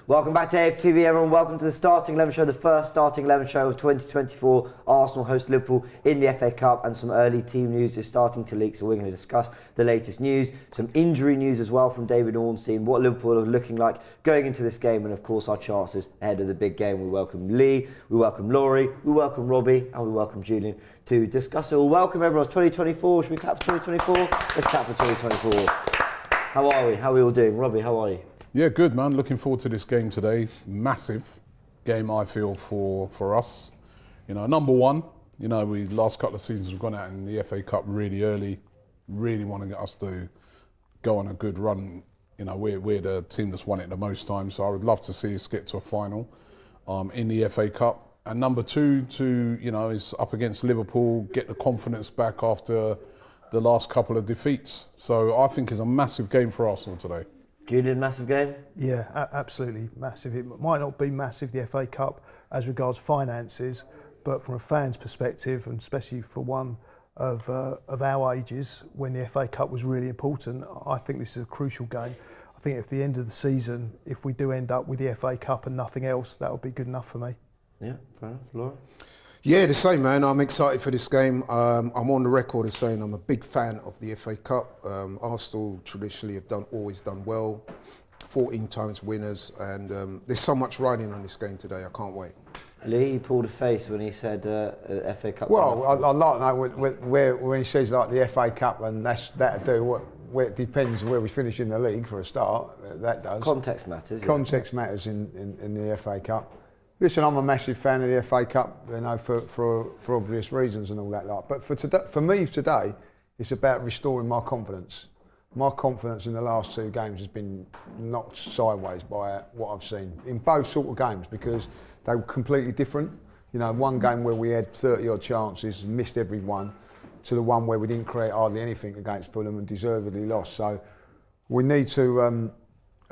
Welcome back to AFTV, everyone. Welcome to the Starting 11 show, the first Starting 11 show of 2024. Arsenal host Liverpool in the FA Cup, and some early team news is starting to leak, so we're going to discuss the latest news. Some injury news as well from David Ornstein, what Liverpool are looking like going into this game, and of course our chances ahead of the big game. We welcome Lee, we welcome Laurie, we welcome Robbie, and we welcome Julian to discuss it all. Welcome everyone, it's 2024. Should we clap for 2024? Let's clap for 2024. How are we? How are we all doing? Robbie, how are you? Yeah, good man. Looking forward to this game today. Massive game, I feel, for us. You know, number one, you know, we last couple of seasons we've gone out in the FA Cup really early. Really want to get us to go on a good run. You know, we're the team that's won it the most times, so I would love to see us get to a final in the FA Cup. And number two, is up against Liverpool, get the confidence back after the last couple of defeats. So I think it's a massive game for Arsenal today. Julian, massive game? Yeah, absolutely massive. It might not be massive, the FA Cup, as regards finances, but from a fan's perspective, and especially for one of our ages, when the FA Cup was really important, I think this is a crucial game. I think at the end of the season, if we do end up with the FA Cup and nothing else, that would be good enough for me. Yeah, fair enough. Laura? Yeah, the same, man. I'm excited for this game. I'm on the record as saying I'm a big fan of the FA Cup. Arsenal traditionally have always done well, 14 times winners, and there's so much riding on this game today. I can't wait. Lee, you pulled a face when he said FA Cup. Well, I like that when he says like the FA Cup, and that'll do. Where it depends where we finish in the league for a start. That does. Context matters. Context matters in the FA Cup. Listen, I'm a massive fan of the FA Cup, you know, for obvious reasons and all that lot. But for me today, it's about restoring my confidence. My confidence in the last two games has been knocked sideways by what I've seen in both sort of games, because they were completely different. You know, one game where we had 30 odd chances, missed every one, to the one where we didn't create hardly anything against Fulham and deservedly lost. So we need to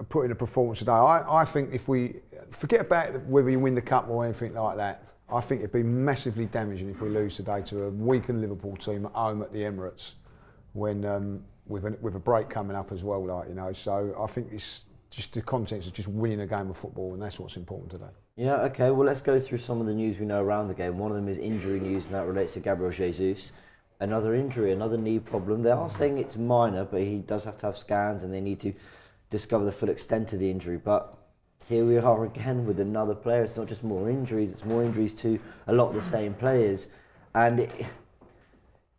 put in a performance today. I think if we forget about whether you win the cup or anything like that, I think it'd be massively damaging if we lose today to a weakened Liverpool team at home at the Emirates, when with a break coming up as well, like, you know. So I think it's just the context of just winning a game of football, and that's what's important today. Yeah, okay. Well, let's go through some of the news we know around the game. One of them is injury news, and that relates to Gabriel Jesus. Another injury, another knee problem. They are saying it's minor, but he does have to have scans, and they need to discover the full extent of the injury. But here we are again with another player. It's not just more injuries, it's more injuries to a lot of the same players. And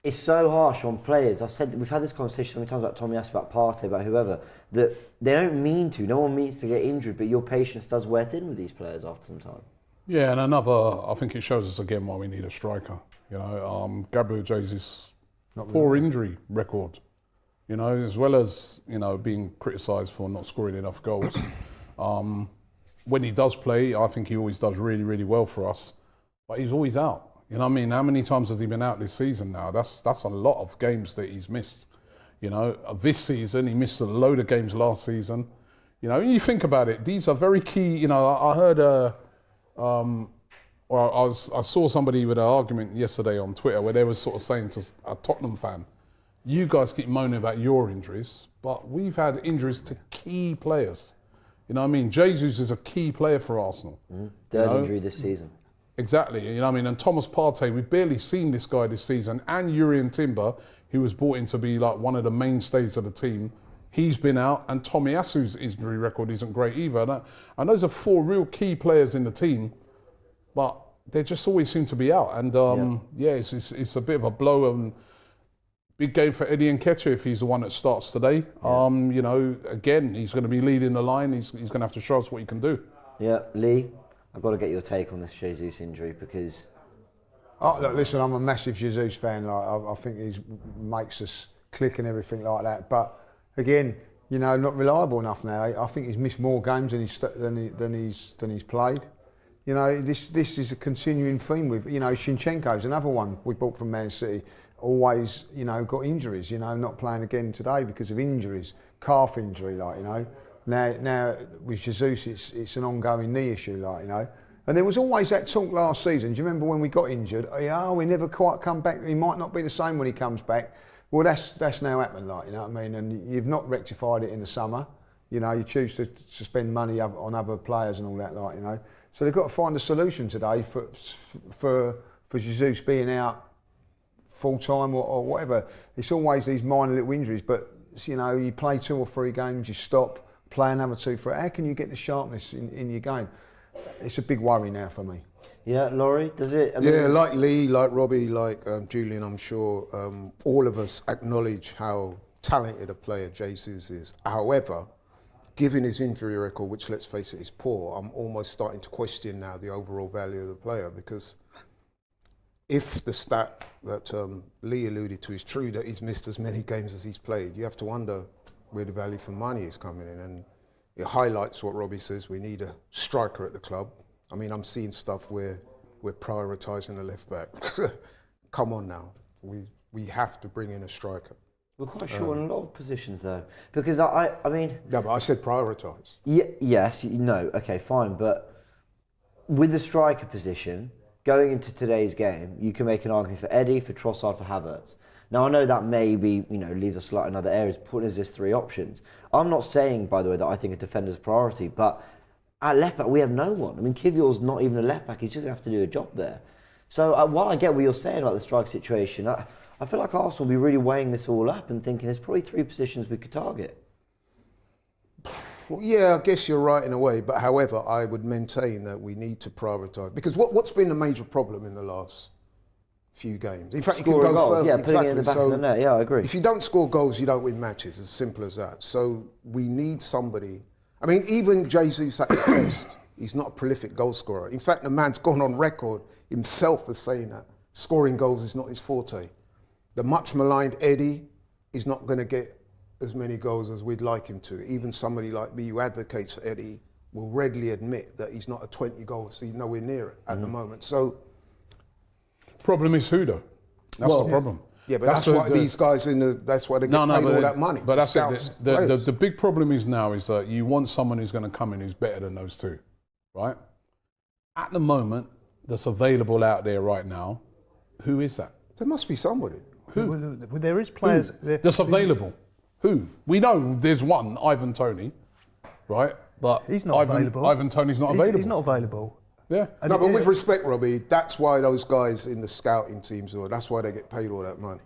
it's so harsh on players. We've had this conversation so many times about Tomiyasu, about Partey, about whoever, that they don't mean to. No one means to get injured, but your patience does wear thin with these players after some time. Yeah, and I think it shows us again why we need a striker. You know, Gabriel Jesus, poor injury record. You know, as well as, you know, being criticised for not scoring enough goals. When he does play, I think he always does really, really well for us. But he's always out. You know what I mean? How many times has he been out this season now? That's a lot of games that he's missed. You know, this season, he missed a load of games last season. You know, when you think about it, these are very key. You know, I heard, I saw somebody with an argument yesterday on Twitter where they were sort of saying to a Tottenham fan, you guys keep moaning about your injuries, but we've had injuries to key players. You know what I mean? Jesus is a key player for Arsenal. Third injury this season. Exactly. You know what I mean? And Thomas Partey, we've barely seen this guy this season. And Urian Timber, who was brought in to be like one of the mainstays of the team, he's been out. And Tomiyasu's injury record isn't great either. And those are four real key players in the team, but they just always seem to be out. And it's a bit of a blow. And big game for Eddie Nketiah if he's the one that starts today. Yeah. You know, again, he's going to be leading the line. He's going to have to show us what he can do. Yeah, Lee, I've got to get your take on this Jesus injury because... Oh, look, listen, I'm a massive Jesus fan. Like, I think he makes us click and everything like that. But again, you know, not reliable enough now. I think he's missed more games than he's played. You know, this is a continuing theme with, you know, Shinchenko's another one we bought from Man City. Always, you know, got injuries, you know, not playing again today because of injuries, calf injury, like, you know. Now with Jesus, it's an ongoing knee issue, like, you know. And there was always that talk last season. Do you remember when we got injured? Oh, we never quite come back. He might not be the same when he comes back. Well, that's now happened, like, you know what I mean. And you've not rectified it in the summer. You know, you choose to spend money on other players and all that, like, you know. So they've got to find a solution today for Jesus being out full time or whatever. It's always these minor little injuries, but you know, you play 2 or 3 games, you stop, play another 2, 3. How can you get the sharpness in your game? It's a big worry now for me. Yeah, Laurie, does it? I mean, Yeah, like Lee, like Robbie, like Julian, I'm sure all of us acknowledge how talented a player Jesus is. However, given his injury record, which let's face it is poor, I'm almost starting to question now the overall value of the player, because if the stat that Lee alluded to is true, that he's missed as many games as he's played, you have to wonder where the value for money is coming in. And it highlights what Robbie says, we need a striker at the club. I mean, I'm seeing stuff where we're prioritising a left back. Come on now, we have to bring in a striker. We're quite short in a lot of positions though, because I mean. No, but I said prioritise. Yeah, yes, no, okay, fine, but with the striker position, going into today's game, you can make an argument for Eddie, for Trossard, for Havertz. Now I know that maybe, you know, leaves us slightly in other areas, putting us as 3 options. I'm not saying, by the way, that I think a defender's a priority, but at left back we have no one. I mean, Kivior's not even a left back; he's just going to have to do a job there. So while I get what you're saying about the strike situation, I feel like Arsenal will be really weighing this all up and thinking there's probably 3 positions we could target. Well, yeah, I guess you're right in a way, but however, I would maintain that we need to prioritise, because what's been the major problem in the last few games? In fact, you can Scoring go goals, further. yeah, putting it in the back of the net. Yeah, I agree. If you don't score goals, you don't win matches. As simple as that. So we need somebody. I mean, even Jesus at his best, he's not a prolific goal scorer. In fact, the man's gone on record himself as saying that scoring goals is not his forte. The much maligned Eddie is not going to get as many goals as we'd like him to. Even somebody like me who advocates for Eddie will readily admit that he's not a 20 goals, he's nowhere near it at the moment. So, Problem is who though? That's the problem. yeah, but that's why these guys that's why they get paid all that money. But that's it. The big problem is now is that you want someone who's going to come in who's better than those 2, right? At the moment, that's available out there right now, who is that? There must be somebody. Well, there is players That's available. Who? We know there's one, Ivan Toney, right? But he's not available. Ivan Toney's not available. He's not available. Yeah. No, but with respect, Robbie, that's why those guys in the scouting teams, that's why they get paid all that money,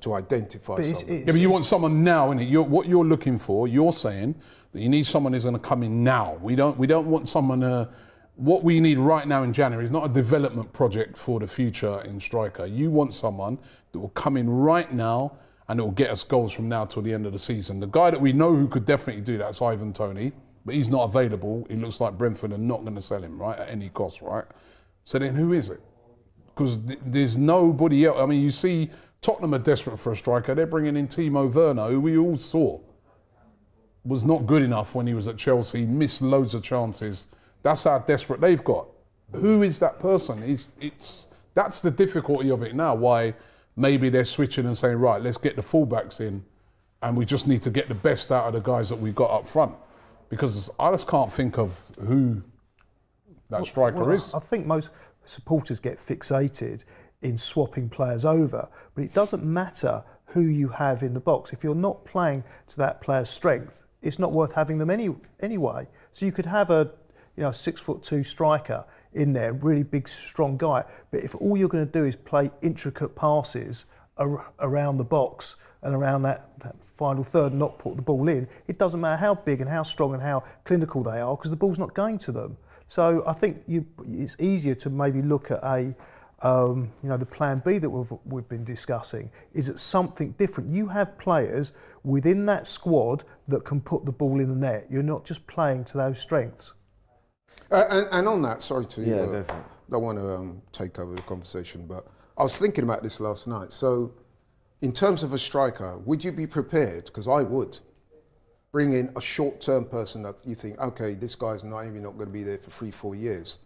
to identify someone. Yeah, but you want someone now, innit? What you're looking for, you're saying that you need someone who's going to come in now. We don't want someone. What we need right now in January is not a development project for the future in striker. You want someone that will come in right now and it will get us goals from now till the end of the season. The guy that we know who could definitely do that is Ivan Toney, but he's not available. It looks like Brentford are not going to sell him, right, at any cost, right? So then who is it? Because there's nobody else. I mean, you see Tottenham are desperate for a striker. They're bringing in Timo Werner, who we all saw was not good enough when he was at Chelsea, missed loads of chances. That's how desperate they've got. Who is that person? That's the difficulty of it now, why maybe they're switching and saying, right, let's get the fullbacks in and we just need to get the best out of the guys that we've got up front. Because I just can't think of who that striker is. I think most supporters get fixated in swapping players over, but it doesn't matter who you have in the box. If you're not playing to that player's strength, it's not worth having them anyway. So you could have a 6'2" striker in there, really big, strong guy. But if all you're going to do is play intricate passes around the box and around that final third and not put the ball in, it doesn't matter how big and how strong and how clinical they are, because the ball's not going to them. So I think it's easier to maybe look at the plan B that we've been discussing, is it something different. You have players within that squad that can put the ball in the net. You're not just playing to those strengths. And on that, sorry to go for it. don't want to take over the conversation, but I was thinking about this last night. So, in terms of a striker, would you be prepared? Because I would bring in a short-term person that you think, okay, this guy's maybe not going to be there for 3-4 years,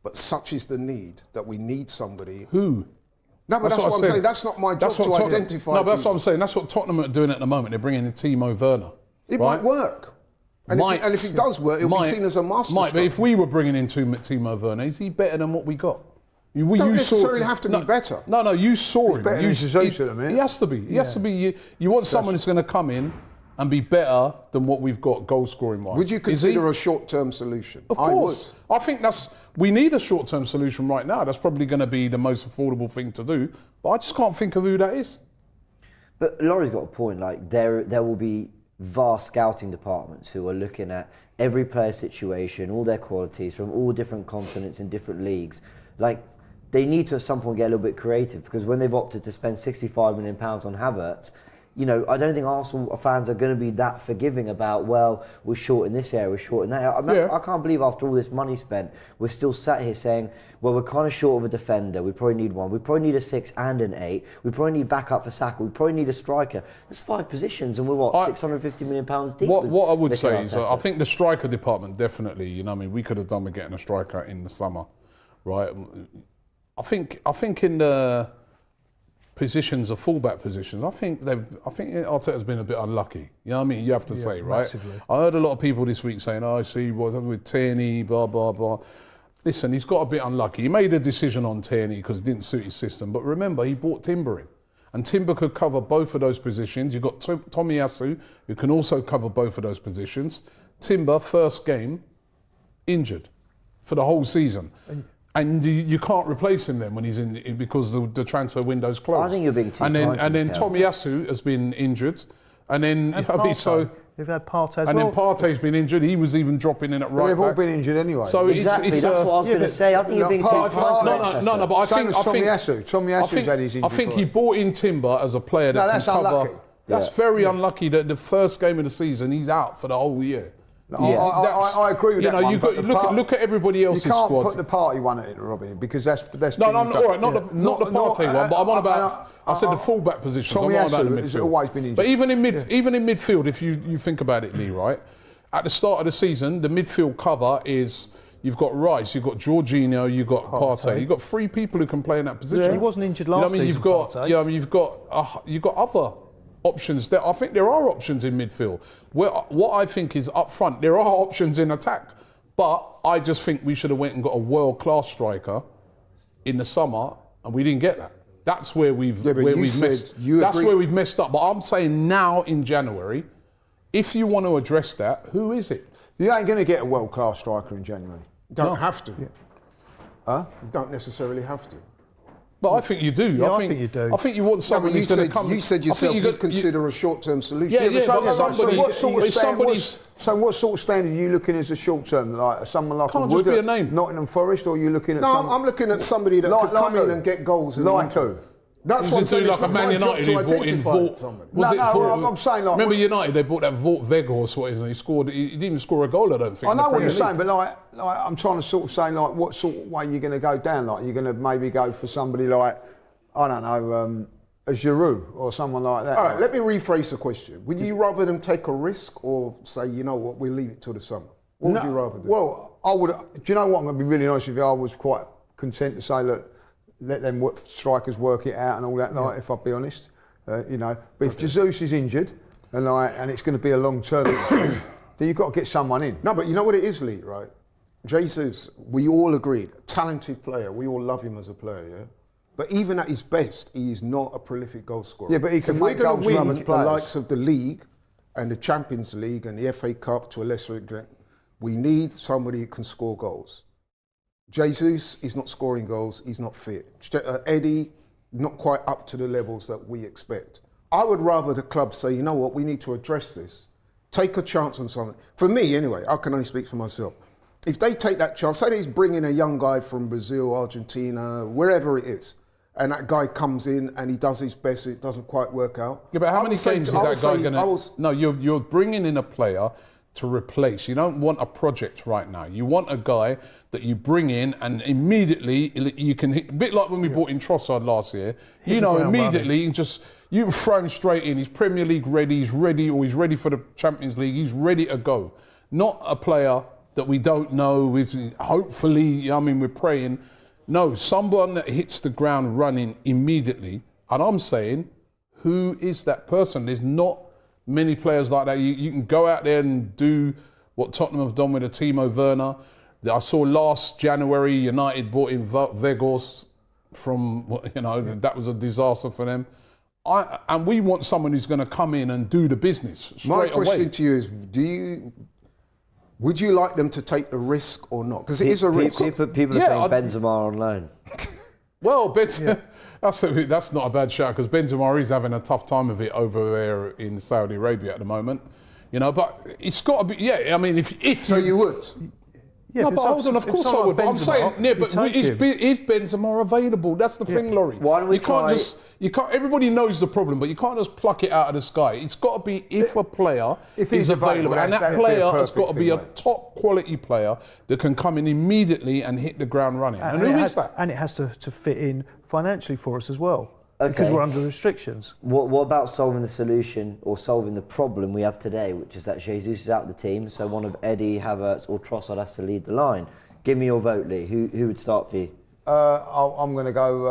but such is the need that we need somebody. Who? No, but that's what I'm saying. That's not my job to identify. No, but that's what I'm saying. That's what Tottenham are doing at the moment. They're bringing in Timo Werner. It might work. And if it does work, it'll be seen as a masterstroke. But if we were bringing in Timo Werner, is he better than what we got? Don't necessarily have to be better. No, you saw him. Better than Jesus at the minute. He has to be. He has to be. You want someone who's going to come in and be better than what we've got goal scoring wise. Would you consider a short-term solution? Of course. I think we need a short-term solution right now. That's probably going to be the most affordable thing to do. But I just can't think of who that is. But Laurie's got a point. Like there will be vast scouting departments who are looking at every player situation, all their qualities from all different continents and different leagues. Like they need to at some point get a little bit creative, because when they've opted to spend £65 million on Havertz, you know, I don't think Arsenal fans are going to be that forgiving about, well, we're short in this area, we're short in that area. I can't believe after all this money spent, we're still sat here saying, well, we're kind of short of a defender, we probably need one, we probably need a 6 and an 8, we probably need backup for Saka, we probably need a striker. There's 5 positions and we're £650 million deep. What I would say is, I think the striker department definitely, you know what I mean, we could have done with getting a striker in the summer, right? I think in the positions, the fullback positions, I think Arteta's been a bit unlucky. You know what I mean? You have to say, right? Massively. I heard a lot of people this week saying, "Oh, I see what with Tierney, blah blah blah." Listen, he's got a bit unlucky. He made a decision on Tierney because it didn't suit his system. But remember, he brought Timber in, and Timber could cover both of those positions. You've got Tomiyasu, who can also cover both of those positions. Timber, first game, injured for the whole season. And you can't replace him then when he's in, because the transfer window's closed. I think you're being too And kind then to Tomiyasu has been injured, and then And I mean, so they've had Partey as and well. then Partey's been injured. He was even dropping in at right They've all back. been injured anyway. So Exactly, it's that's what I was going to say. I think you're being too kind to Arteta. no, but I Same think as Tomiyasu's had his injury. I think he brought in Timber as a player that No, can that's cover. unlucky. That's very unlucky that the first game of the season he's out for the whole year. I agree with you that. know, you got look at everybody else's you can't squad. put the party one at it, Robin, because that's No, all right, not the Partey one, but I'm on about. I said the fullback positions. I'm not about the Tomiyasu has midfield. always been injured. But even in midfield, if you think about it, Lee, right? At the start of the season, the midfield cover is you've got Rice, you've got Jorginho, you've got Partey. You've got 3 people who can play in that position. He wasn't injured You know last what I mean? season, Partey. You've got other options. I think there are options in midfield. What I think is up front, there are options in attack. But I just think we should have went and got a world-class striker in the summer, and we didn't get that. That's where we've messed up. But I'm saying now in January, if you want to address that, who is it? You ain't going to get a world-class striker in January. Don't have to. Huh? You don't necessarily have to. But I think you do. Yeah, I think you do. I think you want someone who's going to come. You said yourself you consider a short-term solution. Yeah, So but what sort of standard are you looking as a short-term? Like someone like Can't a just Wood be a at name. Nottingham Forest, or are you looking at No, I'm looking at somebody that could come in and get goals. Like who? That's what I'm saying. like a Man United who brought in Vault. I'm saying like. Remember United? They bought that Vault Vegas, what is it? He scored. He didn't even score a goal. I don't think. I know what you're saying, but like I'm trying to sort of say like what sort of way you're going to go down. Like you're going to maybe go for somebody like, I don't know, a Giroud or someone like that. All right, let me rephrase the question. Would you rather them take a risk or say, you know what, we'll leave it till the summer? What would you rather do? Well, I would. Do you know what? I'm going to be really honest with you. I was quite content to say, look, let them strikers work it out and all that. Like, if I'll be honest, you know. But if Jesus is injured and it's going to be a long term, then you've got to get someone in. No, but you know what it is, Lee, right? Jesus, we all agreed, talented player. We all love him as a player, yeah? But even at his best, he is not a prolific goal scorer. Yeah, but he can if make we're going goals to for win other the players. likes of the league and the Champions League and the FA Cup to a lesser extent, we need somebody who can score goals. Jesus is not scoring goals. He's not fit. Eddie, not quite up to the levels that we expect. I would rather the club say, you know what, we need to address this. Take a chance on someone. For me, anyway, I can only speak for myself. If they take that chance, say he's bringing a young guy from Brazil, Argentina, wherever it is, and that guy comes in and he does his best, it doesn't quite work out. Yeah, but how many games is that guy going to... No, you're bringing in a player to replace. You don't want a project right now. You want a guy that you bring in and immediately you can hit, a bit like when we brought in Trossard last year, you know, immediately you can throw him straight in. He's Premier League ready, he's ready for the Champions League, he's ready to go. Not a player that we don't know, hopefully, I mean, we're praying. No, someone that hits the ground running immediately. And I'm saying, who is that person? There's not many players like that. You can go out there and do what Tottenham have done with a Timo Werner. I saw last January, United bought in Vegas from, you know, that was a disaster for them. and we want someone who's going to come in and do the business straight My question away. to you is, would you like them to take the risk or not? Because it is a risk. People are saying Benzema on loan. Well, that's not a bad shout, because Benzema is having a tough time of it over there in Saudi Arabia at the moment. You know, but it's got to be. Yeah, I mean, if So you would. Yeah, no, but hold on, of course I would. But I'm saying, yeah, but is Benzema available? That's the thing, Laurie. Why don't we you can't. Everybody knows the problem, but you can't just pluck it out of the sky. It's got to be if a player is available, and that player has got to be a top quality player that can come in immediately and hit the ground running. And who is that? And it has to fit in financially for us as well, Okay. because we're under restrictions. What about solving the solution or solving the problem we have today, which is that Jesus is out of the team, so one of Eddie, Havertz or Trossard has to lead the line? Give me your vote, Lee. Who would start for you? I'm going to go.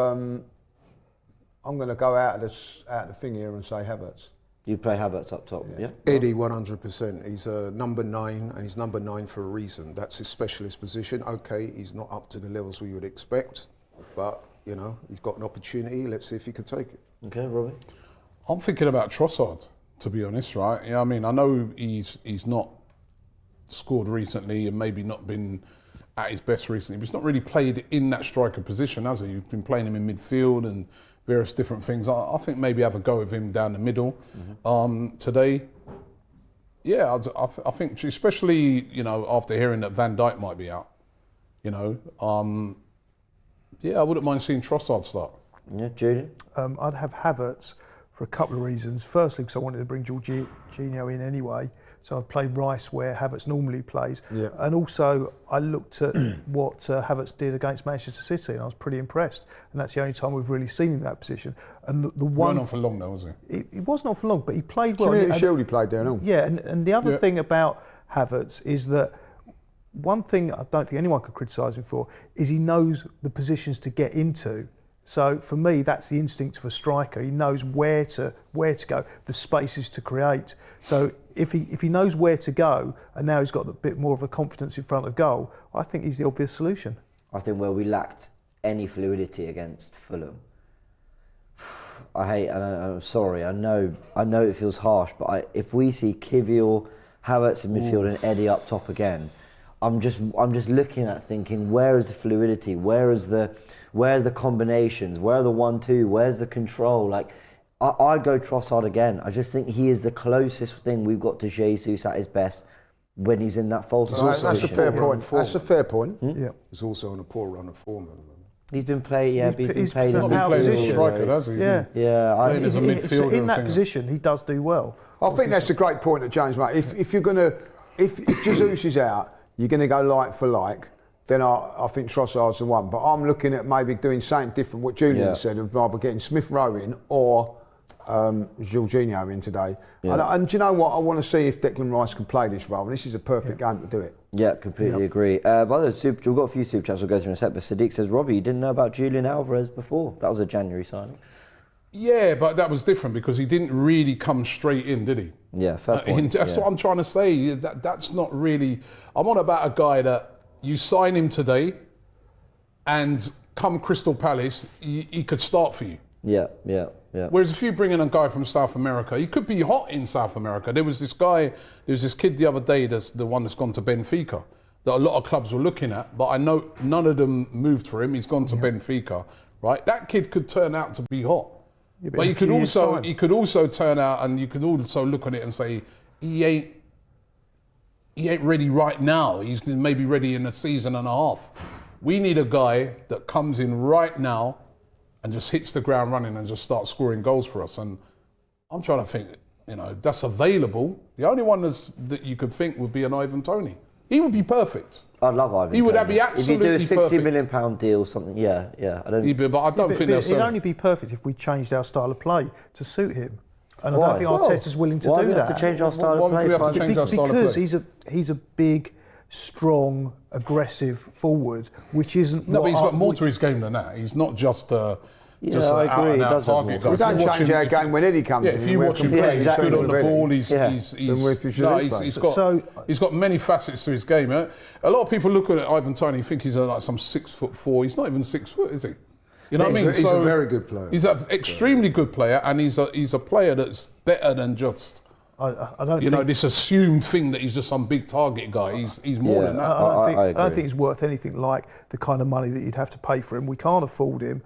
I'm going to go out of the thing here and say Havertz. You play Havertz up top, yeah? Eddie, 100%. He's a number 9, and he's number 9 for a reason. That's his specialist position. Okay, he's not up to the levels we would expect, but you know, he's got an opportunity. Let's see if he can take it. Okay, Robbie? I'm thinking about Trossard, to be honest, right? Yeah, I mean, I know he's not scored recently and maybe not been at his best recently, but he's not really played in that striker position, has he? You've been playing him in midfield and various different things. I think maybe have a go with him down the middle today. Yeah, I think, especially, you know, after hearing that Van Dijk might be out, you know, yeah, I wouldn't mind seeing Trossard start. Yeah, Julian? I'd have Havertz for a couple of reasons. Firstly, because I wanted to bring Jorginho in anyway, so I'd play Rice where Havertz normally plays. Yeah. And also, I looked at what Havertz did against Manchester City, and I was pretty impressed. And that's the only time we've really seen him in that position. And the one... He wasn't on for long though, was he? He wasn't on for long, but he played well. Community Shield he played there, no? Yeah, and the other thing about Havertz is that one thing I don't think anyone could criticise him for is he knows the positions to get into. So for me, that's the instinct of a striker. He knows where to go, the spaces to create. So if he knows where to go, and now he's got a bit more of a confidence in front of goal, I think he's the obvious solution. I think where we lacked any fluidity against Fulham. I'm sorry, I know it feels harsh, but if we see Kivior, Havertz in midfield and Eddie up top again, I'm just looking at thinking, where is the fluidity? Where is the combinations? Where are the 1-2? Where's the control? Like, I'd go Trossard again. I just think he is the closest thing we've got to Jesus at his best when he's in that false position. That's a fair point. That's a fair point. Yeah. He's also on a poor run of form at the moment. He's been playing, yeah, he's been playing Not been playing as a striker, has he? Yeah. Yeah, Playing as a midfielder in and that things. position, he does do well. I think that's a great point that James made. If you're going to, if Jesus is out, you're going to go like for like, then I think Trossard's the one. But I'm looking at maybe doing something different, what Julian said, of either getting Smith Rowe in or Jorginho in today. Yeah. And do you know what? I want to see if Declan Rice can play this role. And this is a perfect game to do it. Yeah, completely agree. By the way, we've got a few super chats we'll go through in a sec, but Sadiq says, Robbie, you didn't know about Julian Alvarez before? That was a January signing. Yeah, but that was different because he didn't really come straight in, did he? Yeah, fair point. That's what I'm trying to say. That's not really... I'm on about a guy that you sign him today and come Crystal Palace, he could start for you. Yeah. Whereas if you bring in a guy from South America, he could be hot in South America. There was this kid the other day, that's the one that's gone to Benfica, that a lot of clubs were looking at, but I know none of them moved for him. He's gone to Benfica, right? That kid could turn out to be hot. Yeah, but he could also turn out, and you could also look at it and say, he ain't ready right now. He's maybe ready in a season and a half. We need a guy that comes in right now and just hits the ground running and just starts scoring goals for us. And I'm trying to think, that's available. The only one that you could think would be an Ivan Toney. He would be perfect. I'd love Ivan He would Toney. be absolutely perfect. If you do a £60 perfect. million deal, something, yeah. But I don't think it'd only be perfect if we changed our style of play to suit him. And Why? I don't think Arteta's willing to Why do do we that. have to change our style of Why play? do we have to change our style of play? Because he's a big, strong, aggressive forward, which isn't. No, but he's got more to his game than that. He's not just I agree. an out-and-out He does have target more. guy. We If don't you watch change him- our game when Eddie comes in. Yeah, if you watch him We're play, he's exactly. good on the already. ball. He's got many facets to his game. A lot of people look at Ivan Toney, think he's like some 6'4". He's not even 6 foot, is he? You know what I mean? He's a very good player. He's an extremely good player, and he's a player that's better than just I don't you know think, this assumed thing that he's just some big target guy. He's more than that. I don't agree. think he's worth anything like the kind of money that you'd have to pay for him. We can't afford him.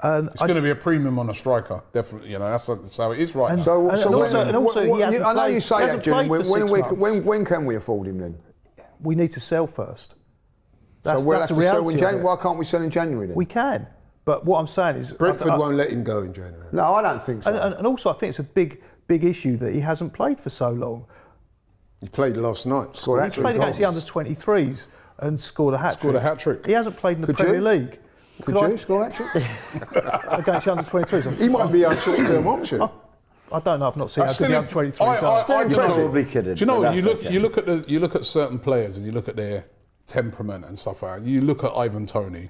And It's going to be a premium on a striker, definitely. You know, that's how it is right now. So also he hasn't I know played- you say he that, hasn't Jim. played for 6 months. When can we afford him then? We need to sell first. That's, So we'll that's have the to sell in reality of January. it. Why can't we sell in January then? We can, but what I'm saying is Brentford won't let him go in January. No, I don't think so. and also I think it's a big issue that he hasn't played for so long. He played last night. Scored He played against the under-23s and scored a hat-trick. Scored a hat-trick. He hasn't played in the Could Premier you? League. Could you score that trick? Against the under-23s? He might be a short-term option. I don't know. I've not seen how good the under-23s I are. don't know. Probably couldn't. Do you know but what? that's You okay. look at certain players and you look at their temperament and stuff like that. You look at Ivan Toney,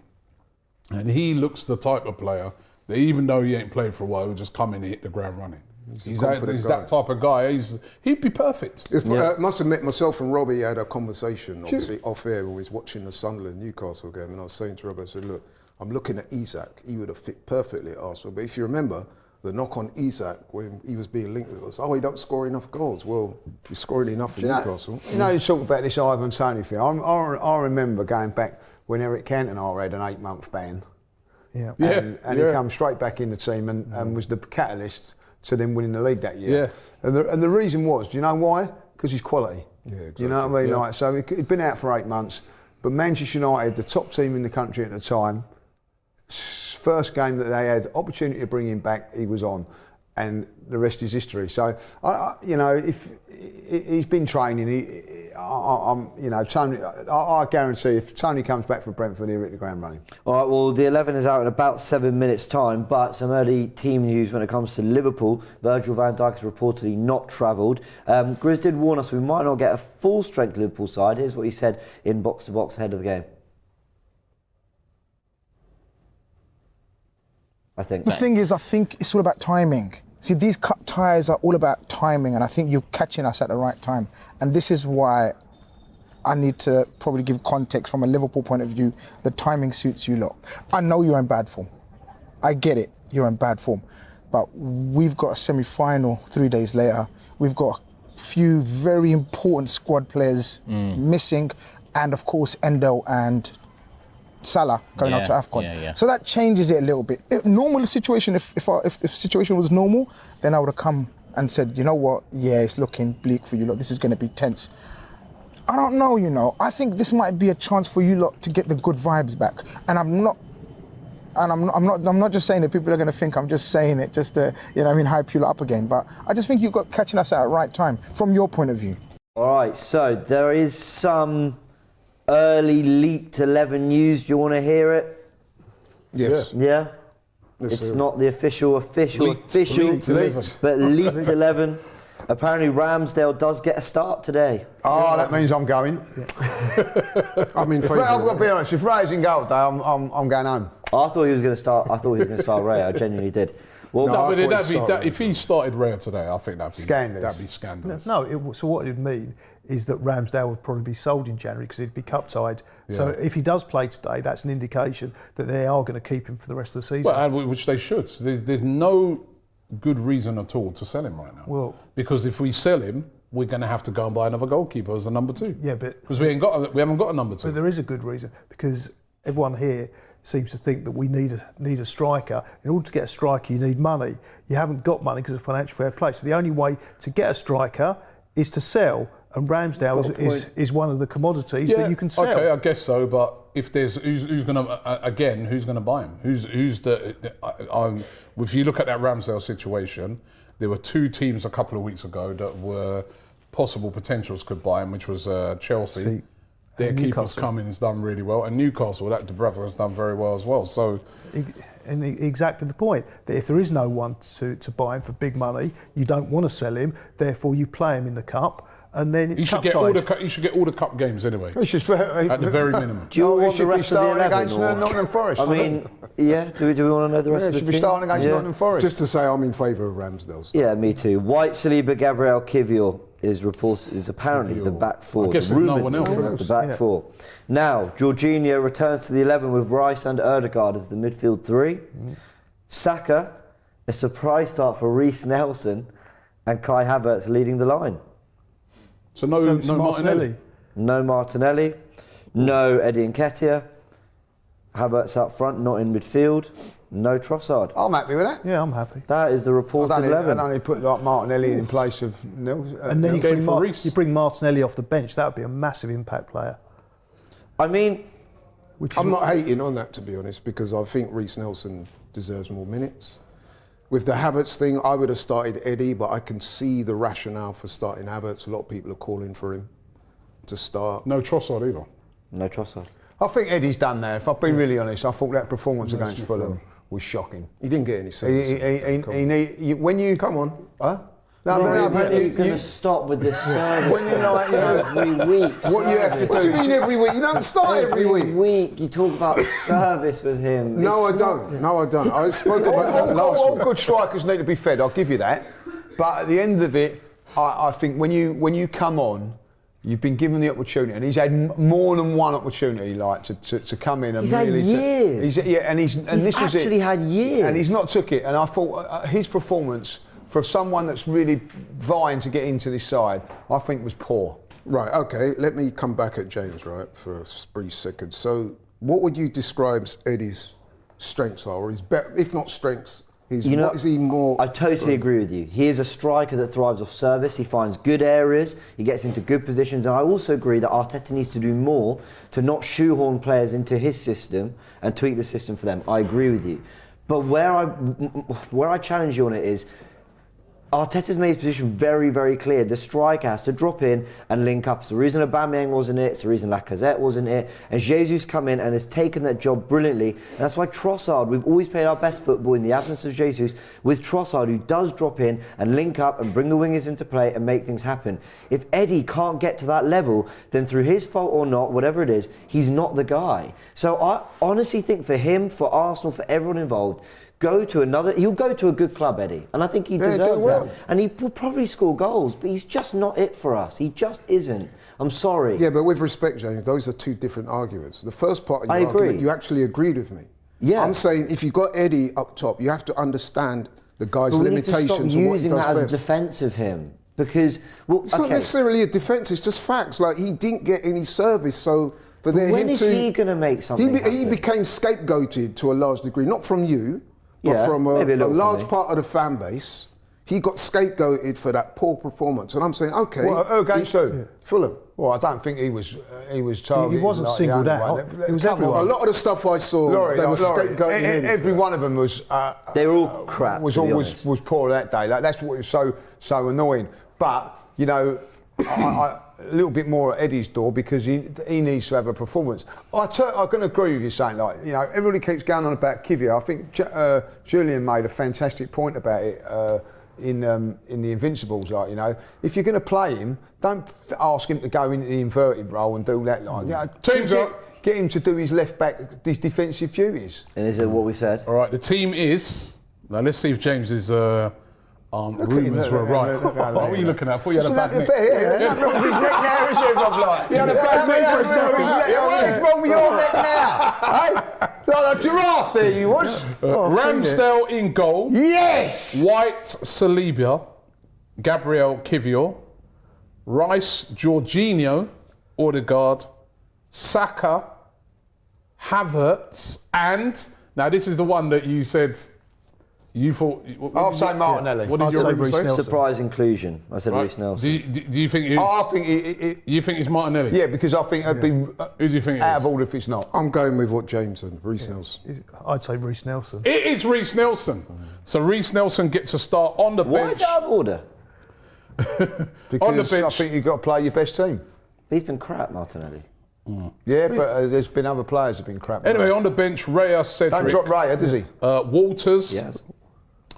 and he looks the type of player that even though he ain't played for a while, he'll just come in and hit the ground running. He's confident guy. that type of guy. He'd be perfect. Must admit, myself and Robbie had a conversation, obviously off air, when we was watching the Sunderland Newcastle game, and I was saying to Robbie, I said, look, I'm looking at Isak. He would have fit perfectly at Arsenal. But if you remember, the knock on Isak when he was being linked with us, he don't score enough goals. Well, he's scoring enough for Newcastle. You know, you talk about this Ivan Toney thing. I remember going back when Eric Cantona had an 8-month ban. Yeah. And he come straight back in the team and was the catalyst to them winning the league that year. Yeah. And the reason was, do you know why? Because he's quality. Yeah, exactly. You know what I mean? Yeah. Like, so he'd been out for 8 months, but Manchester United, the top team in the country at the time, first game that they had opportunity to bring him back, he was on, and the rest is history. So, you know, if he's been training, Tony, I guarantee if Tony comes back for Brentford, he'll hit the ground running. All right, well, the 11 is out in about 7 minutes' time, but some early team news when it comes to Liverpool. Virgil van Dijk has reportedly not travelled. Grizz did warn us we might not get a full-strength Liverpool side. Here's what he said in box-to-box ahead of the game. I think it's all about timing. See, these cut ties are all about timing, and I think you're catching us at the right time. And this is why I need to probably give context from a Liverpool point of view. The timing suits you lot. I know you're in bad form. I get it, you're in bad form. But we've got a semi-final 3 days later. We've got a few very important squad players missing, and of course Endo and Salah going out to AFCON. So that changes it a little bit. Normal situation, if the situation was normal, then I would have come and said, you know what, it's looking bleak for you lot, this is going to be tense. I don't know, you know, I think this might be a chance for you lot to get the good vibes back. And I'm not just saying that people are going to think I'm just saying it just to, hype you lot up again. But I just think you've got catching us at the right time from your point of view. All right, so there is some early leaked 11 news. Do you want to hear it? Yes. Yeah? Let's It's hear it. not the official, Leaked. but leaked 11. Apparently Ramsdale does get a start today. Oh, that means I'm going. I'm in I've favour. got to be honest, if Ray's in goal today, I'm going home. I thought he was going to start. Ray. I genuinely did. Well, No, I but thought he'd if he started Raya today, I think that'd be scandalous. So what it would mean is that Ramsdale would probably be sold in January because he'd be cup tied. So if he does play today, that's an indication that they are going to keep him for the rest of the season. Well, and which they should. There's no good reason at all to sell him right now. Well, because if we sell him, we're going to have to go and buy another goalkeeper as a number 2. Yeah, but because we haven't got a number 2. But there is a good reason, because everyone here seems to think that we need a striker. In order to get a striker, you need money. You haven't got money because of financial fair play. So the only way to get a striker is to sell. And Ramsdale is one of the commodities that you can sell. Okay, I guess so. But if there's who's going to buy him? If you look at that Ramsdale situation, there were 2 teams a couple of weeks ago that were possible potentials could buy him, which was Chelsea. Their keeper's come in, has done really well, and Newcastle, that Dubravka has done very well as well. So, and exactly the point that if there is no one to buy him for big money, you don't want to sell him. Therefore, you play him in the cup. And then it's he should get all the cup games anyway. At the very minimum. Do you want the rest of the 11? Against Nottingham Forest. I mean, yeah. Do we want to know the rest of the team? Should be starting against Nottingham Forest. Just to say, I'm in favour of Ramsdale. Yeah, me too. White, Saliba, Gabriel, Kivior. is apparently the back four. I guess the there's no rumoured one else. is the back four. Now, Jorginho returns to the 11 with Rice and Ødegaard as the midfield three. Saka, a surprise start for Reece Nelson, and Kai Havertz leading the line. So no Martinelli. No Martinelli, no Eddie Nketiah. Havertz up front, not in midfield. No Trossard. I'm happy with that. Yeah, I'm happy. That is the reported I'd 11. only put like Martinelli in place of Nils. And then Reece. you bring Martinelli off the bench. That would be a massive impact player. I mean, I'm not hating on that, to be honest, because I think Reece Nelson deserves more minutes. With the Havertz thing, I would have started Eddie, but I can see the rationale for starting Havertz. A lot of people are calling for him to start. No Trossard either. no Trossard. I think Eddie's done there. If I've been really honest, I thought that performance against Fulham was shocking. He didn't get any service. When you Come on. huh? No, When are you going to stop with this service? when you like, you know, every week. what you have to What do you do. mean every week? You don't start every week. You talk about service with him. No, I It's not- don't. No, I don't. I spoke about that last All week. good strikers need to be fed. I'll give you that. But at the end of it, I think when you come on, you've been given the opportunity, and he's had more than one opportunity, like to come in and He's had really. years. He's He's actually had years. and he's not took it. And I thought his performance for someone that's really vying to get into this side, I think was poor. Right, okay, let me come back at James, right, for a brief second. So, what would you describe Eddie's strengths are, or his if not strengths, what is he more? I totally agree with you. He is a striker that thrives off service. He finds good areas. He gets into good positions. And I also agree that Arteta needs to do more to not shoehorn players into his system and tweak the system for them. I agree with you. But where I challenge you on it is, Arteta's made his position very, very clear. The striker has to drop in and link up. It's the reason Aubameyang wasn't it. It's the reason Lacazette wasn't it. And Jesus come in and has taken that job brilliantly. And that's why Trossard, we've always played our best football in the absence of Jesus with Trossard, who does drop in and link up and bring the wingers into play and make things happen. If Eddie can't get to that level, then through his fault or not, whatever it is, he's not the guy. So I honestly think for him, for Arsenal, for everyone involved, he'll go to a good club, Eddie, and I think he deserves that. And he will probably score goals, but he's just not it for us. He just isn't. I'm sorry. Yeah, but with respect, James, those are two different arguments. The first part of your I agree. argument, you actually agreed with me. Yeah. I'm saying if you got Eddie up top, you have to understand the guy's But we limitations need to and stop what he using does that as a best. defence of him. Because, It's not necessarily a defence, it's just facts. Like, he didn't get any service, so for when is he going to make something He happen? became scapegoated to a large degree, not from you, but Yeah, from a maybe a little from large me. part of the fan base. He got scapegoated for that poor performance, and I'm saying, okay. Well, against who? Fulham. Well, I don't think he was targeted. He wasn't like singled the out. only one. It was Come on. everyone. A lot of the stuff I saw, Laurie, they were Laurie, scapegoating him. every one of them was. They were all crap, Was to be always honest. was poor that day. Like, that's what was so annoying. But you know, a little bit more at Eddie's door because he needs to have a performance. I can agree with you saying, like, you know, everybody keeps going on about Kivia. I think Julian made a fantastic point about it. In the Invincibles, like, you know, if you're going to play him, don't ask him to go into the inverted role and do that. Like, you know, Teams up. get him to do his left back, his defensive duties. And is it what we said? All right, the team is. Now let's see if James's rumours were right. What were you looking at? I thought you had a bad neck. Nothing wrong with his neck now, is it, Bob? Like, He had a bad neck for a second. What's wrong with your neck now? Hey? Like a giraffe there you was. Ramsdale in goal. Yes! White, Saliba, Gabriel Kivior, Rice, Jorginho, Ødegaard, Saka, Havertz, and now this is the one that you said you thought. I'll say Martinelli. What did I'd your say rumor Reece say? Nelson. Surprise inclusion. I said Right. Reece Nelson. Do you think it's? I think You think it's Martinelli? yeah, because I think it'd be Who do you think it out is? of order if it's not. I'm going with what James and Reece Nelson. I'd say Reece Nelson. It is Reece Nelson. So Reece Nelson gets a start on the Why bench. is it out of order? Because I bench. think you've got to play your best team. He's been crap, Martinelli. Yeah, but there's been other players who've been crap. Anyway, on the bench, Raya, don't Cedric, drop Raya, does he? Walters, Yes.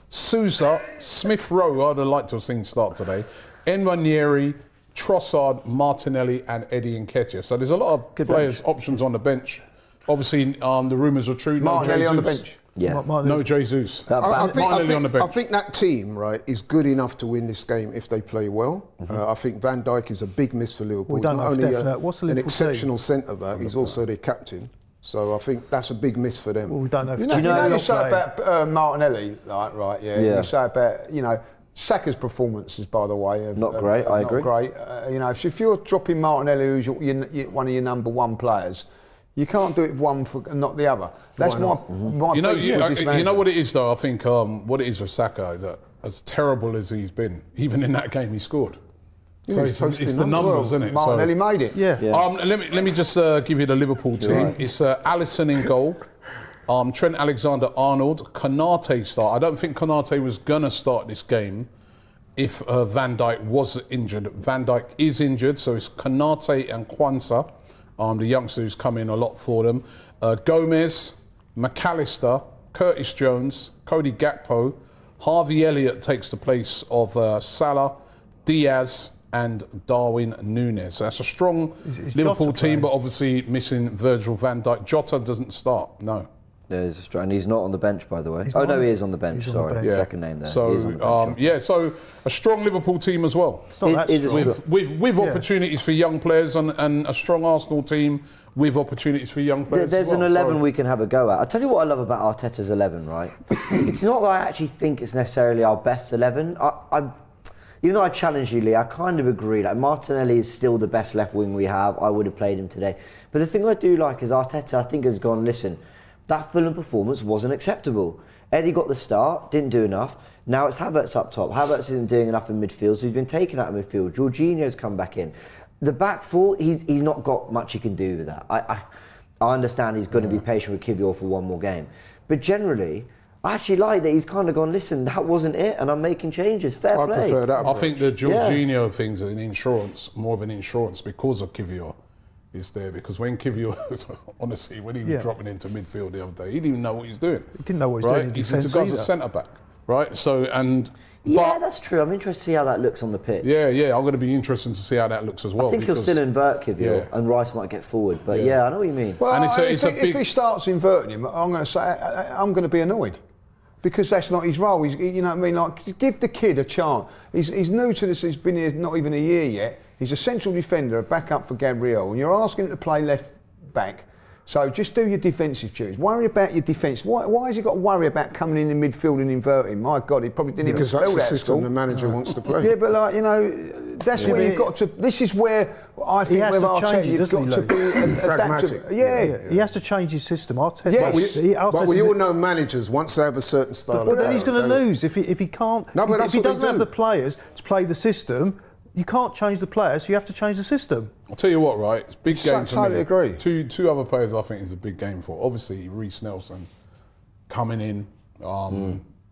Sousa, Smith Rowe, I'd have liked to have seen start today, Nwaneri, Trossard, Martinelli and Eddie Nketiah. So there's a lot of players, options on the bench. Obviously, the rumours are true. Martinelli no on the Jesus. bench. Yeah. No Jesus. Martinelli on the bench. I think that team, right, is good enough to win this game if they play well. I think Van Dijk is a big miss for Liverpool. We He's don't not know only definite. What's the an Liverpool exceptional centre-back, he's also their captain. So I think that's a big miss for them. Well, we don't know. You know you say about Martinelli, like, right? Yeah. You say about Saka's performances, by the way, Not great. I agree. Great. If you're dropping Martinelli, who's one of your number one players, you can't do it with one for and not the other. That's my You know, beef with this you manager. know what it is though. I think what it is with Saka, that as terrible as he's been, even in that game he scored. So it's the numbers, isn't it? Martinelli made it. Yeah. Let me just give you the Liverpool team. Right. It's Alisson in goal. Trent Alexander-Arnold. Konate start. I don't think Konate was gonna start this game if Van Dijk was injured. Van Dijk is injured, so it's Konate and Kwanzaa. The youngster who's come in a lot for them. Gomez, McAllister, Curtis Jones, Cody Gakpo, Harvey Elliott takes the place of Salah, Diaz and Darwin Núñez. That's a strong Liverpool team, but obviously missing Virgil van Dijk. Jota doesn't start, no. There's and he's not on the bench, by the way. No, he is on the bench. Sorry, second name there. So he is on the bench, so a strong Liverpool team as well. With opportunities for young players and a strong Arsenal team with opportunities for young players. There's an 11 we can have a go at. I'll tell you what I love about Arteta's 11, right? It's not that I actually think it's necessarily our best 11. Even though I challenge you, Lee, I kind of agree. Like, Martinelli is still the best left wing we have. I would have played him today. But the thing I do like is Arteta, I think, has gone, listen, that Fulham performance wasn't acceptable. Eddie got the start, didn't do enough. Now it's Havertz up top. Havertz isn't doing enough in midfield, so he's been taken out of midfield. Jorginho's come back in. The back four, he's not got much he can do with that. I understand he's going to be patient with Kivior for one more game. But generally, I actually like that he's kind of gone, listen, that wasn't it, and I'm making changes. Fair play. I prefer that approach. I think the Jorginho thing's an insurance, more of an insurance because of Kivior. Is there, because when Kivior, honestly, when he was dropping into midfield the other day, he didn't even know what he was doing. He didn't know what he was doing in defence He's a guy's a centre back, right? So that's true. I'm interested to see how that looks on the pitch. Yeah, I'm going to be interested to see how that looks as well. I think he'll still invert Kivior, and Rice might get forward. But I know what you mean. Well, and if he starts inverting him, I'm going to say I'm going to be annoyed. Because that's not his role. You know what I mean? Like, give the kid a chance. He's new to this. He's been here not even a year yet. He's a central defender, a backup for Gabriel, and you're asking him to play left back. So just do your defensive duties. Worry about your defence. Why has he got to worry about coming in the midfield and inverting? My God, he probably didn't even spell that. Because that's the system the manager wants to play. Yeah, but that's where you've got to. This is where I think with Arteta you've got to be pragmatic. Yeah, he has to change his system. Arteta. Yes. But we all know managers once they have a certain style. But then he's going to lose if he can't. No, but if he doesn't have the players to play the system. You can't change the players, you have to change the system. I'll tell you what, right? It's a big game for me. I agree. Two other players I think is a big game for. Obviously, Reece Nelson coming in,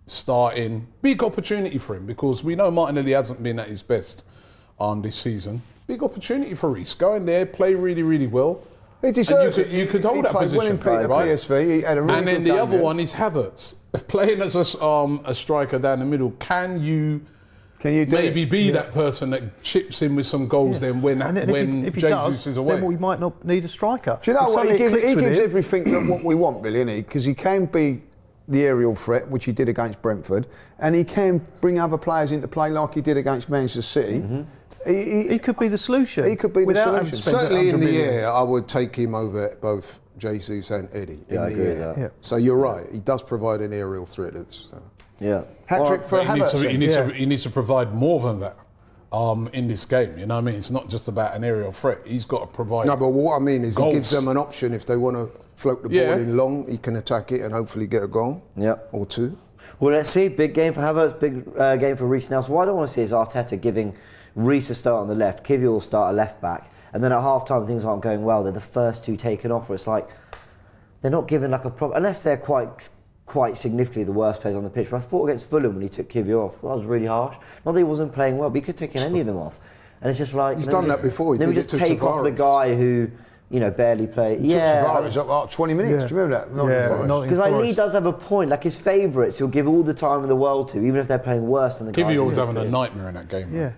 starting. Big opportunity for him because we know Martinelli hasn't been at his best this season. Big opportunity for Reece. Go in there, play really, really well. He deserves it. You could hold that position, right? PSV. He had a really and then the other one is Havertz. Playing as a striker down the middle, can you maybe be that person that chips in with some goals then when Jesus is away? Then we might not need a striker. Do you know what? He gives everything what we want, really, isn't he? Because he can be the aerial threat, which he did against Brentford, and he can bring other players into play like he did against Manchester City. Mm-hmm. He could be the solution. He could be the solution. Certainly in the air, I would take him over both Jesus and Eddie in I the agree air. with that. Yeah. So you're right. He does provide an aerial threat. Hat-trick for Havertz. He needs to provide more than that in this game. You know what I mean? It's not just about an aerial threat. He's got to provide. No, but what I mean is goals. He gives them an option if they want to float the ball in long. He can attack it and hopefully get a goal or two. Well, let's see. Big game for Havertz. Big game for Reece Nelson. What I don't want to see is Arteta giving Reece a start on the left. Kivior will start a left back, and then at half time things aren't going well. They're the first two taken off. Where it's like they're not given like a problem unless they're quite significantly the worst players on the pitch. But I thought against Fulham when he took Kivior off, that was really harsh. Not that he wasn't playing well, but he could have taken any of them off. And it's just like he's done that before. Then we just take off the guy who barely played. Tavares up 20 minutes. Do you remember that? Because Lee does have a point. Like his favourites, he'll give all the time in the world to, even if they're playing worse than the guys. Kivior was having a nightmare in that game. Yeah.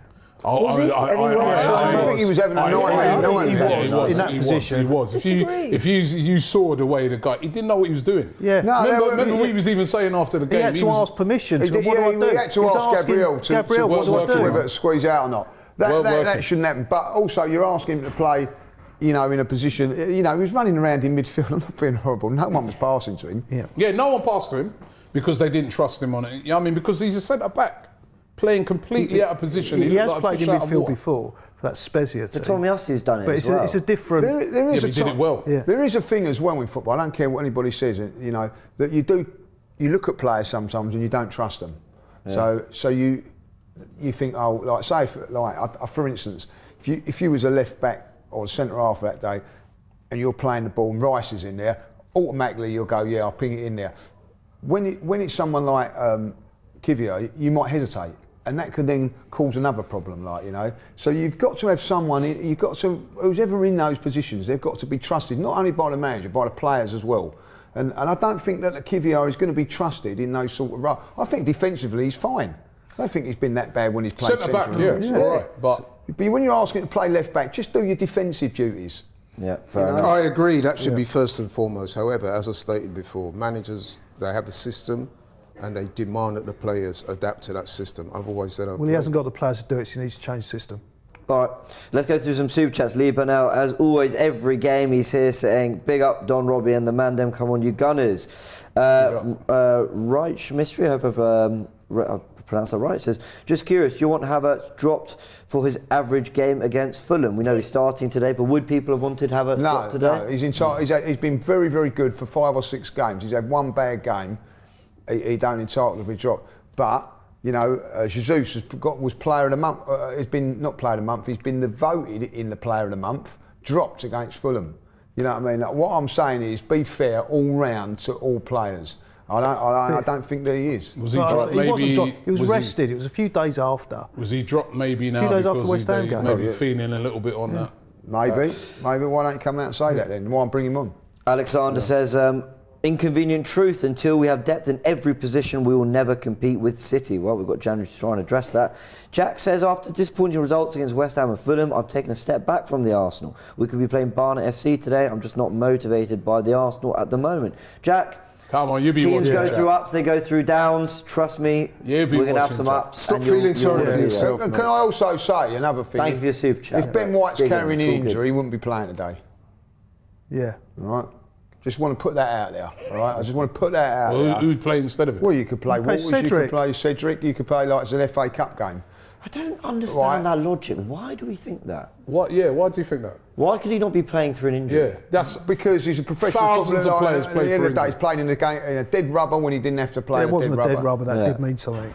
Was he? I don't think he was having a nightmare. He was in that position. He was. If you saw the way the guy, he didn't know what he was doing. Yeah. Remember we was even saying after the game. He had to ask permission. He What do I do? had to ask Gabriel to what do I do? whether to squeeze out or not. That shouldn't happen. But also, you're asking him to play, in a position. He was running around in midfield. I'm not being horrible. No one was passing to him. Yeah, no one passed to him because they didn't trust him on it. You know what I mean? Because he's a centre back. Playing completely out of position. He has like played in midfield before for that Spezia team. But Tommy Hussey's done it But as well. it's a different... There is he did it well. Yeah. There is a thing as well in football, I don't care what anybody says, that you look at players sometimes and you don't trust them. Yeah. So you think, for instance, if you was a left back or a centre half that day and you're playing the ball and Rice is in there, automatically you'll go, I'll ping it in there. When it's someone like Kivio, you might hesitate. And that could then cause another problem, So you've got to have someone, who's ever in those positions, they've got to be trusted, not only by the manager, by the players as well. And I don't think that Kivio is going to be trusted in those sort of roles. I think defensively he's fine. I don't think he's been that bad when he's played centre back, all right. But when you're asking to play left back, just do your defensive duties. Yeah, fair enough. I agree, that should be first and foremost. However, as I stated before, managers, they have a system and they demand that the players adapt to that system. Otherwise, they don't. Well, he hasn't got the players to do it, so he needs to change the system. All right, let's go through some super chats. Lee Burnell, as always, every game he's here saying, big up Don Robbie and the Mandem, come on you Gunners. Reich Mystery, I hope I've pronounced that right, says, just curious, do you want Havertz dropped for his average game against Fulham? We know he's starting today, but would people have wanted Havertz dropped today? No, he's been very, very good for 5 or 6 games. He's had one bad game. He don't entitle to be dropped. But, Jesus was player of the month. He's been not player of the month. He's been voted in the player of the month. Dropped against Fulham. You know what I mean? What I'm saying is, be fair all round to all players. I don't think that he is. Was he dropped? Maybe he was rested. It was a few days after. Was he dropped? Maybe now because he's maybe feeling a little bit on that. Maybe. Why don't you come out and say that then? Why bring him on? Alexander says, inconvenient truth, until we have depth in every position, we will never compete with City. Well, we've got January to try and address that. Jack says, after disappointing results against West Ham and Fulham, I've taken a step back from the Arsenal. We could be playing Barnet FC today. I'm just not motivated by the Arsenal at the moment. Jack, come on, you be teams watching. Go through ups, they go through downs. Trust me, we're going to have some ups. Stop feeling sorry for yourself. And can I also say another thing? Thank you for your super chat. If Ben White's carrying an injury, he wouldn't be playing today. Yeah. All right. Just want to put that out there, all right? I just want to put that out there. Who'd play instead of it? Well, you could play Waters, you could play Cedric, you could play like it's an FA Cup game. I don't understand that logic. Why do we think that? What? Yeah, why do you think that? Why could he not be playing through an injury? Yeah, that's because he's a professional. Thousands of players play for injury. At the end of the day, he's playing in the game in a dead rubber when he didn't have to play. It wasn't a dead rubber. That did mean something.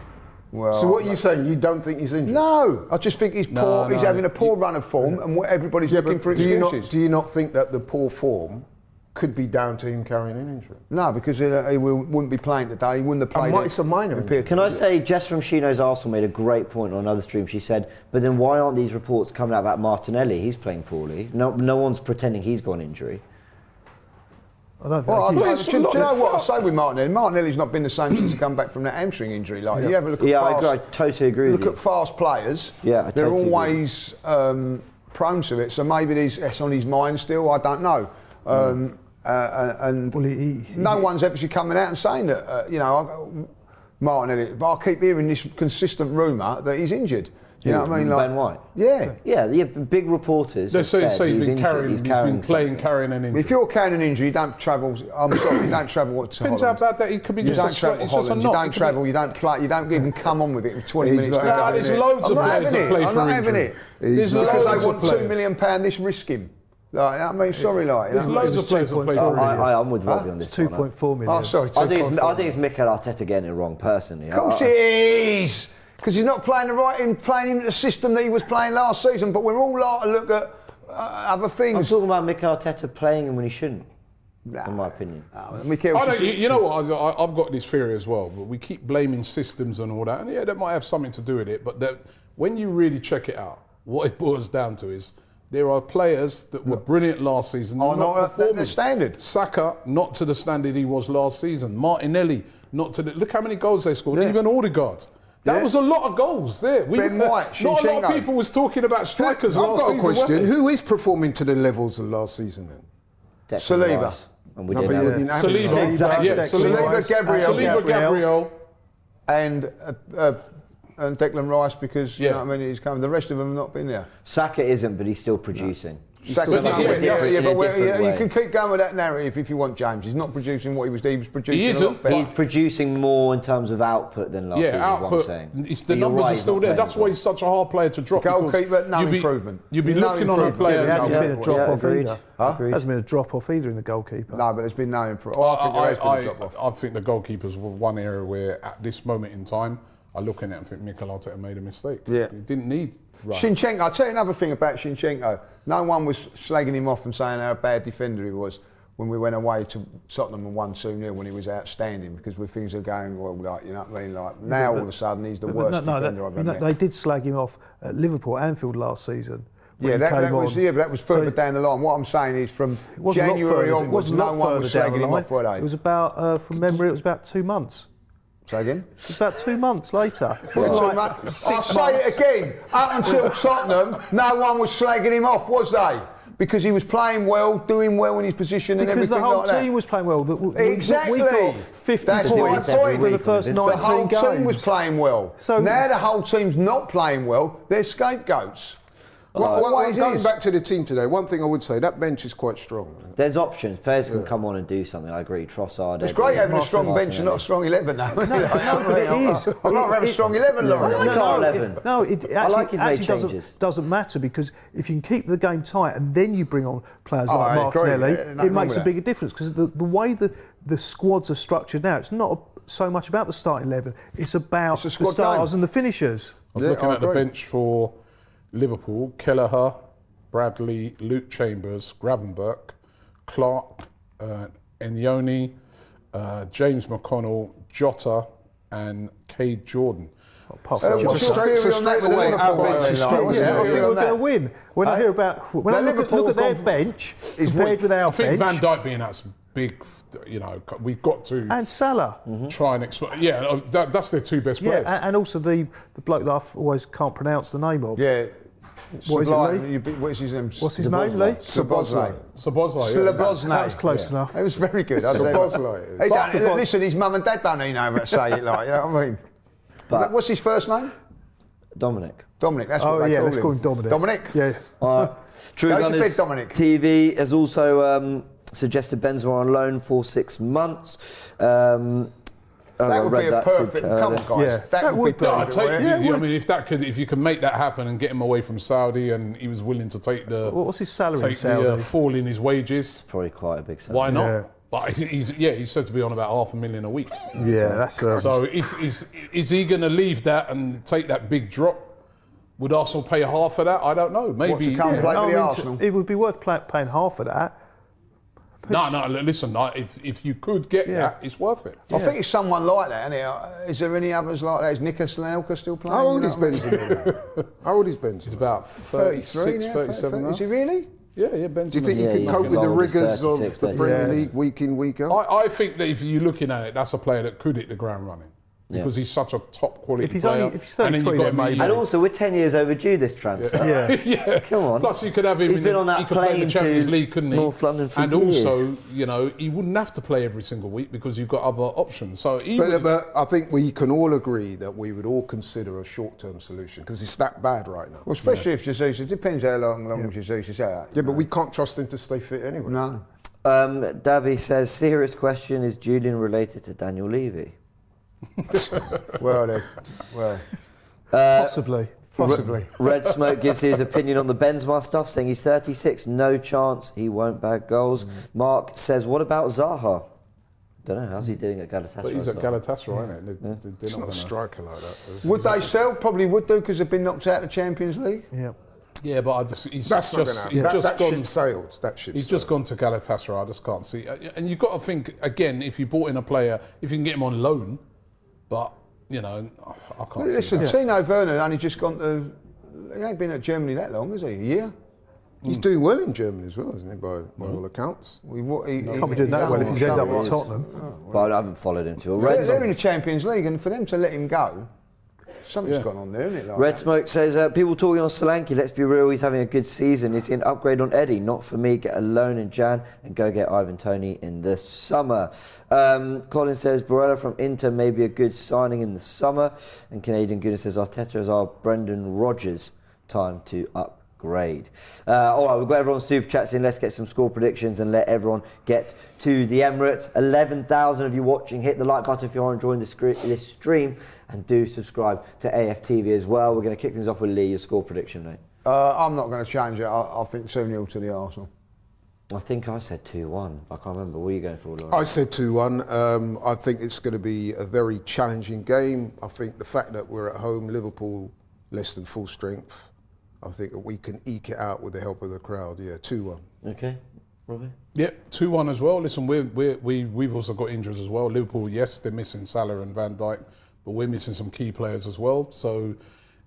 Well, so what are you saying? You don't think he's injured? No, I just think he's poor. He's having a poor run of form, and everybody's looking for excuses. Do you not think that the poor form could be down to him carrying an injury? No, because he wouldn't be playing today. He wouldn't have played. It's a minor injury. Can I say, Jess from Shino's Arsenal made a great point on another stream. She said, but then why aren't these reports coming out about Martinelli? He's playing poorly. No one's pretending he's got an injury. I don't think. Well, do you know what I say with Martinelli? Martinelli's not been the same since he come back from that hamstring injury. Like, you have a look at I totally agree with you. Look at fast players. Yeah, they're always prone to it. So maybe it's on his mind still. I don't know. And no one's actually coming out and saying that, Martinelli. But I keep hearing this consistent rumour that he's injured. You know what I mean? Like, Ben White? Yeah. Yeah, big reporters. They say he's been carrying an injury. If you're carrying an injury, you don't travel. I'm sorry, you don't travel to Depends Holland. how bad that he could be. You don't travel Holland. You don't travel. You don't play. You don't even come on with it for 20 minutes. There's loads of players that play for injury. I'm not having it. There's because loads they of want £2 million. This risk him. Like, I mean, sorry, like. There's loads of players that play for injury. I'm with Robbie on this. 2.4 million. Oh, sorry. I think it's Mikel Arteta getting it wrong personally. Of course it is. Because he's not playing in the system that he was playing last season. But we're all like to look at other things. I'm talking about Mikel Arteta playing him when he shouldn't. In my opinion. You know what? I've got this theory as well. But we keep blaming systems and all that, and that might have something to do with it. But when you really check it out, what it boils down to is there are players that were brilliant last season. Not performing the standard. Saka, not to the standard he was last season. Martinelli, not to the. Look how many goals they scored. Even Odegaard. That was a lot of goals there. Ben White, not a lot of Zinchenko. people was talking about strikers I've last got a season. question. weren't they? Who is performing to the levels of last season then? Declan Saliba. Rice. And we No, didn't but have we him. didn't have him. Saliba, Exactly. yeah, Saliba, Gabriel. and Declan Rice, because you Yeah. know what I mean, he's coming. The rest of them have not been there. Saka isn't, but he's still producing. He's Saka- still But in a yeah, different- in a but different you way. can keep going with that narrative if you want, James. He's not producing what he was producing. He a isn't, lot better. He's producing more in terms of output than last season, is what I'm output. saying. The But you're numbers right, are he's still not there. playing That's why well. he's such a hard player to drop. because Goalkeeper, no you'd be- improvement. You'd be No looking on a improvement. player. There Yeah, hasn't yeah, been a drop off agreed. either. Agreed. Hasn't been a drop off either in the goalkeeper. No, but there's been no improvement. I think there has been a drop off. I think the goalkeepers were one area where, at this moment in time, I look at it and think Mikel Arteta made a mistake. Yeah. He didn't need. Right. Shinchenko, I'll tell you another thing about Shinchenko. No one was slagging him off and saying how bad defender he was when we went away to Tottenham and won 2-0 when he was outstanding, because when things are going well, like, you know what I mean? Like, now all of a sudden he's the worst defender I've ever met. They did slag him off at Liverpool, Anfield last season. when Yeah, he that came was on. but that was further So- down the line. What I'm saying is, from It wasn't a lot January further- it onwards, wasn't a no lot one was further down slagging the him line. off, were they? It was about, from memory, it was about 2 months. Say again? It was about 2 months later. It Well, wasn't like I'll 6 say months. it again. Up until Tottenham, no one was slagging him off, was they? Because he was playing well, doing well in his position and Because the everything whole like that. team was playing well. Exactly. We got 50 That's my points point. for the first The 19 The whole games. team was playing well. So- now the whole team's not playing well. They're scapegoats. Going back to the team today, one thing I would say, that bench is quite strong. There's options. Players can come on and do something. I agree. Trossard. It's Edwards, great having a strong Martinelli. bench and not a strong 11 now. No, but it is. I'd rather have a strong 11, Laurie. I like our 11. It I like his made actually changes. doesn't matter, because if you can keep the game tight and then you bring on players Oh, like I agree. Martinelli, Yeah, nothing it wrong makes with a that. bigger difference. Because the way the squads are structured now, it's not so much about the starting 11, it's about It's a the squad stars game. and the finishers. I was Yeah, looking I at the agree. bench for Liverpool: Kelleher, Bradley, Luke Chambers, Gravenberch, Clark, Enyoni, James McConnell, Jota, and Cade Jordan. What's your theory on that with away, Liverpool our bench then, is like, strong, what's yeah. your I think theory we're on going to that? win. When I hear about, when I Now, look Liverpool at their have gone- bench is compared weak. with our I think bench, Van Dijk being that's big, we've got to and Salah. try and explain. Yeah, that's their two best Yeah, players. and also the bloke that I always can't pronounce the name of. Yeah. What is it, Sublime. Lee? What's his name? What's his name, Lee? Sabozlai. Sabozlai, Slabozlai. That was close enough. It was very good. Sabozlai. He don't- listen, his mum and dad don't even know how to say it, like, you know what I mean? But- What's his first name? Dominic. Dominic, that's Oh what they yeah, call let's him. call him Dominic. Dominic? Yeah. True Go to Gunners bed, Dominic. TV has also suggested Benzema on loan for 6 months. That would be a perfect. Come on, guys. Yeah. That That would be would- I perfect. take wouldn't it? you. I mean, if you can make that happen and get him away from Saudi, and he was willing to take What's his salary in take the Saudi? fall in his wages, Probably quite a big salary. why not? Yeah. But he's said to be on about $500,000 a week. Yeah, that's So is he going to leave that and take that big drop? Would Arsenal pay half of that? I don't know. Maybe. What, to come play with the Arsenal? It would be worth paying half of that. No. Listen, if you could get Yeah. that, it's worth it. I think it's someone like that, isn't it? Is there any others like that? Is Nicolas Anelka still playing? How old You is know what I mean? Benzema? How old is Benzema? It's about 33 36, now, 37 now. Is he really? Yeah, Benzema. Do you think he Yeah, can he's cope with the old, he's rigours 36, of the 37. Premier League week in, week out? I think that if you're looking at it, that's a player that could hit the ground running. Because he's such a top quality If he's player. only- if he's 33, then maybe. And also, we're 10 years overdue this transfer. Yeah. yeah. Come on. Plus, you could have him. He's been on that he could play in plane the Champions to League, couldn't he? North London for and years. also, he wouldn't have to play every single week because you've got other options. So even But I think we can all agree that we would all consider a short-term solution because it's that bad right now. Well, especially if Jesus, it depends how long Jesus is out. Yeah, but we can't trust him to stay fit anyway. No. Dabby says, serious question, is Julian related to Daniel Levy? Well, Possibly. Red Smoke gives his opinion on the Benzema stuff, saying he's 36, no chance he won't bag goals. Mark says, what about Zaha? Don't know, how's he doing at Galatasaray? But he's at Galatasaray, isn't it? They're He's not gonna- a striker like that. would they sell? Probably would do because they've been knocked out of the Champions League. Yeah. Yeah, but That's not going to happen. That ship sailed. That ship He's sailed. just gone to Galatasaray. I just can't see. And you've got to think again. If you bought in a player, if you can get him on loan, but I can't see Listen, that. Tino Werner only just gone to. He ain't been at Germany that long, has he? A year? He's doing well in Germany as well, isn't he? By all accounts. He Can't be doing that well if he's end up at Tottenham. But I haven't followed him too. They're in the Champions League, and for them to let him go, Something's gone on there, isn't it? Like Red that? Smoke says, people talking on Solanke, let's be real, he's having a good season. Is he an upgrade on Eddie? Not for me, get a loan in Jan and go get Ivan Toney in the summer. Colin says, Barella from Inter may be a good signing in the summer. And Canadian Goodness says, Arteta is our Brendan Rodgers, time to upgrade. All right, we've got everyone's super chats in. Let's get some score predictions and let everyone get to the Emirates. 11,000 of you watching. Hit the like button if you are enjoying this stream. And do subscribe to AFTV as well. We're going to kick things off with Lee, your score prediction, mate. I'm not going to change it. I think 2-0 to the Arsenal. I think I said 2-1. I can't remember. What are you going for, Laura? I said 2-1. I think it's going to be a very challenging game. I think the fact that we're at home, Liverpool less than full strength, I think that we can eke it out with the help of the crowd. Yeah, 2-1. Okay, Robbie? Yep, 2-1 as well. Listen, we've also got injuries as well. Liverpool, yes, they're missing Salah and Van Dijk, but we're missing some key players as well. So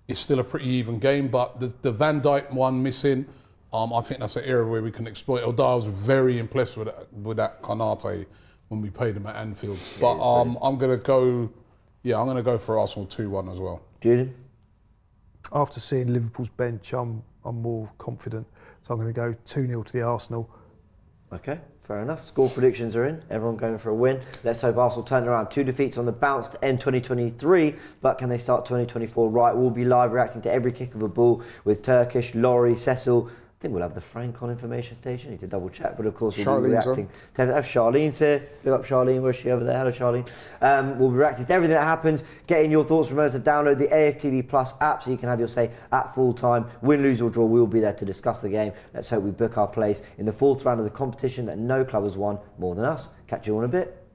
it's still a pretty even game. But the Van Dijk one missing, I think that's an area where we can exploit. Although I was very impressed with that Konate when we played him at Anfield. But I'm going to go for Arsenal 2-1 as well. Julian? After seeing Liverpool's bench, I'm more confident. So I'm going to go 2-0 to the Arsenal. Okay, fair enough. Score predictions are in. Everyone going for a win. Let's hope Arsenal turn around. 2 defeats on the bounce to end 2023, but can they start 2024 right? We'll be live reacting to every kick of a ball with Turkish, Laurie, Cecil. I think we'll have the Frank on information station. Need to double check, but of course we'll be reacting to everything. Charlene's here. Look up Charlene. Where's she over there? Hello, Charlene. We'll be reacting to everything that happens. Getting your thoughts. Remember to download the AFTV Plus app so you can have your say at full time. Win, lose or draw, we'll be there to discuss the game. Let's hope we book our place in the 4th round of the competition that no club has won more than us. Catch you all in a bit.